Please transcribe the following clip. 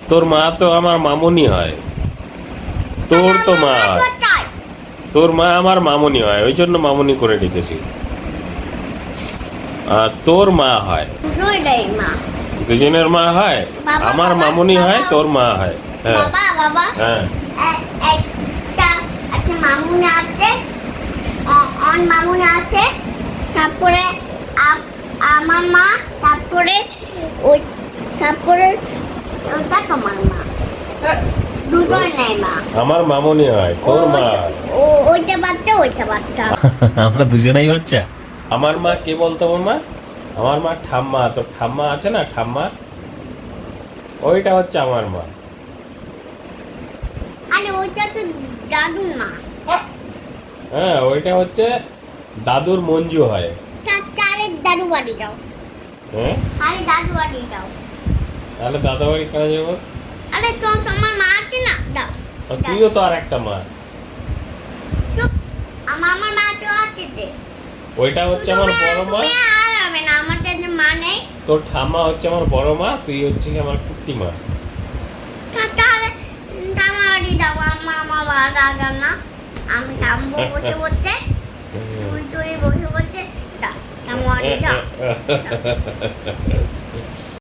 তোর মা তো আমার মামুনি হয়। তোর তো মা হয়। তোর মা আমার মামুনি হয়, ওই জন্য মামুনি করে ডেকেছি। আর তোর মা হয়, মা। দুজনের মা হয়। বাবা, আমার বাবা, মামুনি হয়, বাবা। তোর মা হয়। হ্যাঁ বাবা বাবা হ্যাঁ। একটা একটা মামুনি আছে, অন মামুনি আছে, তারপরে আমার মা, তারপরে ওই তারপরে ওটা তোমার মা, দুজন নেই মা। আমার মামুনি হয়, তোর মা হয়। ওইটা বাচ্চা, ওইটা বাচ্চা। আমরা দুজনেই বাচ্চা। আমার মা কে বলতো মামা? আমার মা ঠাম্মা। তোর ঠাম্মা আছে না, ঠাম্মা, ওইটা হচ্ছে আমার মা। আরে ওইটা তো দাদুর মা। হ্যাঁ, ওইটা হচ্ছে দাদুর মঞ্জু হয়। তারে দাদু বাড়ি যাও, হ্যাঁ, আরে দাদু বাড়ি যাও। তাহলে দাদা বাড়ি কেন যাবো? আরে তোমার মা আছে না, দাও। আর তুইও তো আর একটা মা। চুপ, আমার মা তো আছে যে। ওইটা হচ্ছে আমার বড় মা। তুমি আর হবে না, আমার তো মা নেই। তোর ঠাম্মা হচ্ছে আমার বড় মা, তুই হচ্ছিস আমার কুট্টি মা। তাহলে আমার বাড়ি যাও, আমার বাড়ি আগে না, আমি থামবো বসে বসে, তুই বসে বসে, আমার বাড়ি যাও।